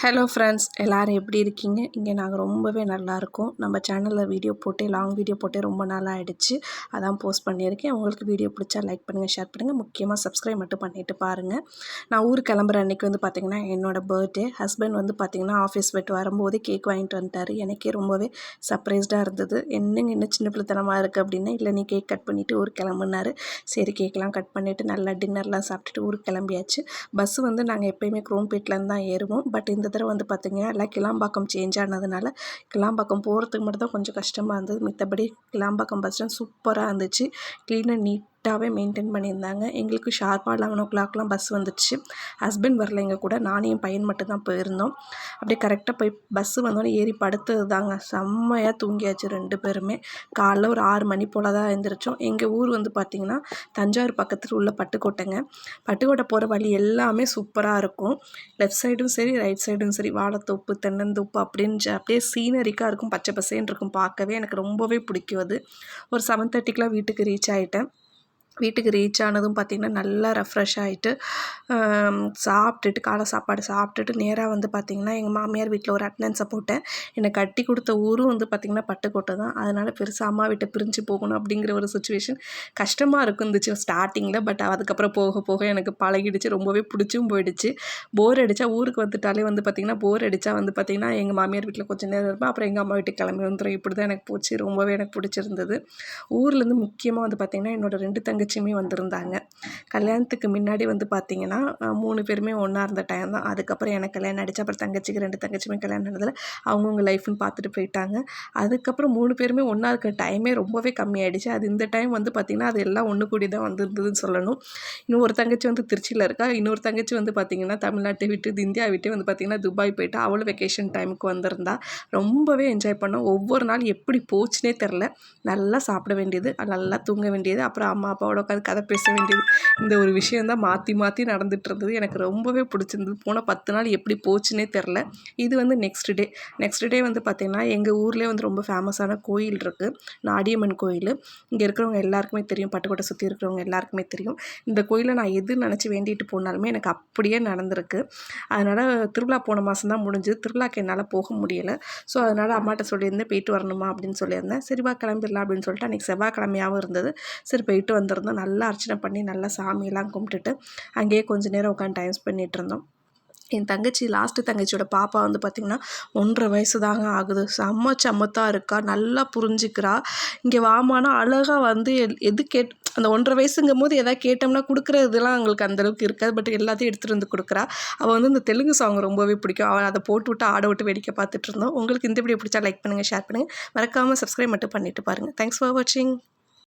Hello friends, எல்லோரும் எப்படி இருக்கீங்க? இங்கே நாங்கள் ரொம்பவே நல்லாயிருக்கோம். நம்ம சேனலில் வீடியோ போட்டு லாங் வீடியோ போட்டு ரொம்ப நாள் ஆகிடுச்சு. அதான் போஸ்ட் பண்ணியிருக்கேன். உங்களுக்கு வீடியோ பிடிச்சா லைக் பண்ணுங்கள், ஷேர் பண்ணுங்கள். முக்கியமாக சப்ஸ்கிரைப் மட்டும் பண்ணிவிட்டு பாருங்கள். நான் ஊருக்கு கிளம்புற அன்றைக்கி பார்த்திங்கன்னா என்னோடய பர்த்டே. ஹஸ்பண்ட் பார்த்திங்கன்னா ஆஃபீஸ் போய்ட்டு வரும்போது கேக் வாங்கிட்டு வந்துட்டார். எனக்கே ரொம்பவே சர்ப்ரைஸ்டாக இருந்தது. என்னங்க இன்னும் சின்ன பிள்ளைத்தனமாக இருக்குது அப்படின்னா, இல்லை நீ கேக் கட் பண்ணிவிட்டு ஊருக்கு கிளம்புனாரு. சரி கேக்கெலாம் கட் பண்ணிவிட்டு நல்லா டின்னர்லாம் சாப்பிட்டுட்டு ஊருக்கு கிளம்பியாச்சு. பஸ்ஸு நாங்கள் எப்போயுமே குரோம்பேட்லேருந்து தான் ஏறுவோம். பட் இந்த தடவை பார்த்திங்கன்னா எல்லாம் கிளாம்பாக்கம் சேஞ்ச் ஆனதுனால கிளாம்பாக்கம் போகிறதுக்கு மட்டும் தான் கொஞ்சம் கஷ்டமாக இருந்தது. மித்தபடி கிளாம்பாக்கம் பஸ் ஸ்டாண்ட் சூப்பராக இருந்துச்சு. க்ளீனாக நீட்டாகவே மெயின்டைன் பண்ணியிருந்தாங்க. எங்களுக்கு ஷார்ப்பாக 11 o'clock பஸ் வந்துடுச்சு. ஹஸ்பண்ட் வரல எங்கள் கூட, நானும் என் பையன் மட்டும் தான் போயிருந்தோம். அப்படியே கரெக்டாக போய் பஸ்ஸு வந்தோடனே ஏறி படுத்தது தாங்க. செம்மையாக தூங்கியாச்சு 2 பேருமே. காலைல ஒரு 6 மணி போல் தான் எழுந்திரிச்சோம். எங்கள் ஊர் பார்த்திங்கன்னா தஞ்சாவூர் பக்கத்தில் உள்ள பட்டுக்கோட்டைங்க. பட்டுக்கோட்டை போகிற வழி எல்லாமே சூப்பராக இருக்கும். லெஃப்ட் சைடும் சரி, ரைட் சைடும் சரி, வாழைத்தோப்பு, தென்னந்தோப்பு அப்படின்னு அப்படியே சீனரிக்காக இருக்கும். பச்சை பசேன்னு இருக்கும். பார்க்கவே எனக்கு ரொம்பவே பிடிக்கும் அது. ஒரு 7:30க்கெலாம் வீட்டுக்கு ரீச் ஆகிட்டேன். வீட்டுக்கு ரீச் ஆனதும் பார்த்திங்கன்னா நல்லா ரெஃப்ரெஷ் ஆகிட்டு சாப்பிட்டுட்டு காலை சாப்பாடு சாப்பிட்டுட்டு நேராக பார்த்திங்கன்னா எங்கள் மாமியார் வீட்டில் ஒரு அட்டெண்டன்ஸை போட்டேன். என்னை கட்டி கொடுத்த ஊரும் பார்த்திங்கன்னா பட்டுக்கோட்டை தான். அதனால் பெருசாக அம்மா வீட்டை பிரிஞ்சு போகணும் அப்படிங்கிற ஒரு சுச்சுவேஷன் கஷ்டமாக இருந்துச்சு ஸ்டார்டிங்கில். பட் அதுக்கப்புறம் போக போக எனக்கு பழகிடுச்சு. ரொம்பவே பிடிச்சும் போயிடுச்சு. போர் அடித்தா ஊருக்கு வந்துட்டாலே பார்த்திங்கன்னா போர் அடித்தா பார்த்திங்கன்னா எங்கள் மாமியார் வீட்டில் கொஞ்சம் நேரம் இருப்பேன். அப்புறம் எங்கள் அம்மா வீட்டுக்கு கிளம்பி வந்துடும். இப்படி தான் எனக்கு போச்சு. ரொம்பவே எனக்கு பிடிச்சிருந்தது. ஊர்லேருந்து முக்கியமாக பார்த்திங்கன்னா என்னோடய 2 தங்கச்சியுமே வந்திருந்தாங்க. கல்யாணத்துக்கு முன்னாடி பார்த்திங்கன்னா 3 பேருமே ஒன்றா இருந்த டைம் தான். அதுக்கப்புறம் எனக்கு கல்யாணம் ஆகிடுச்சு. அப்புறம் தங்கச்சிக்கு 2 தங்கச்சியுமே கல்யாணம் ஆனதில் அவங்கவுங்க லைஃப்னு பார்த்துட்டு போயிட்டாங்க. அதுக்கப்புறம் 3 பேருமே ஒன்றா இருக்க டைமே ரொம்பவே கம்மியாயிடுச்சு. அது இந்த டைம் பார்த்திங்கன்னா அது எல்லாம் ஒன்று கூடி தான் வந்திருந்ததுன்னு சொல்லணும். இன்னும் ஒரு தங்கச்சி திருச்சியில் இருக்கா. இன்னொரு தங்கச்சி பார்த்திங்கன்னா தமிழ்நாட்டை விட்டு இந்தியா விட்டு பார்த்திங்கன்னா துபாய் போயிட்டு அவளும் வெக்கேஷன் டைமுக்கு வந்திருந்தா. ரொம்பவே என்ஜாய் பண்ணோம். ஒவ்வொரு நாள் எப்படி போச்சுனே தெரில. நல்லா சாப்பிட வேண்டியது, நல்லா தூங்க வேண்டியது, அப்புறம் அம்மா அப்பாவோட உட்காந்து கதை பேச வேண்டியது. இந்த ஒரு விஷயம் தான் மாற்றி மாற்றி நடந்துகிட்டு இருந்தது. எனக்கு ரொம்பவே பிடிச்சிருந்தது. போன 10 நாள் எப்படி போச்சுன்னே தெரில. இது நெக்ஸ்ட் டே பார்த்திங்கன்னா எங்கள் ஊர்லேயே ரொம்ப ஃபேமஸான கோயில் இருக்குது. நாடியம்மன் கோயில். இங்கே இருக்கிறவங்க எல்லாருக்குமே தெரியும். பட்டுக்கோட்டை சுற்றி இருக்கிறவங்க எல்லாருக்குமே தெரியும். இந்த கோயிலை நான் எது நினச்சி வேண்டிட்டு போனாலுமே எனக்கு அப்படியே நடந்திருக்கு. அதனால் திருவிழா போன மாதம் தான் முடிஞ்சுது. திருவிழாக்கு என்னால் போக முடியலை. ஸோ அதனால் அம்மாட்ட சொல்லியிருந்தேன் போயிட்டு வரணுமா அப்படின்னு சொல்லியிருந்தேன். சரிவா கிளம்பிடலாம் அப்படின்னு சொல்லிட்டு அன்றைக்கி செவ்வாய்க்கிழமையாகவும் இருந்தது. சரி போயிட்டு வந்திருந்தோம். நல்லா அர்ச்சனை பண்ணி நல்லா சாமியெல்லாம் கும்பிட்டுட்டு அங்கேயே கொஞ்சம் நேரம் உட்காந்து டைம் ஸ்பெண்ட் பண்ணிட்டு இருந்தோம். என் தங்கச்சி லாஸ்ட்டு தங்கச்சியோட பாப்பா பார்த்திங்கன்னா 1.5 வயசு தாங்க ஆகுது. சமத்தாக இருக்கா. நல்லா புரிஞ்சுக்கிறா. இங்கே வாமானா அழகாக எது அந்த 1.5 வயசுங்கும் போது எதாவது கேட்டோம்னா கொடுக்குறதுலாம் அவங்களுக்கு அந்தளவுக்கு இருக்காது. பட் எல்லாத்தையும் எடுத்துகிட்டு வந்து கொடுக்குறா. அவள் இந்த தெலுங்கு சாங் ரொம்பவே பிடிக்கும். அவள் அதை போட்டு விட்டு ஆட விட்டு வேடிக்கை பார்த்துட்டு இருந்தோம். உங்களுக்கு இந்த வீடியோ பிடிச்சா லைக் பண்ணுங்கள், ஷேர் பண்ணுங்கள். மறக்காமல் சப்ஸ்கிரைப் மட்டும் பண்ணிவிட்டு பாருங்கள். தேங்க்ஸ் ஃபார் வாட்சிங்.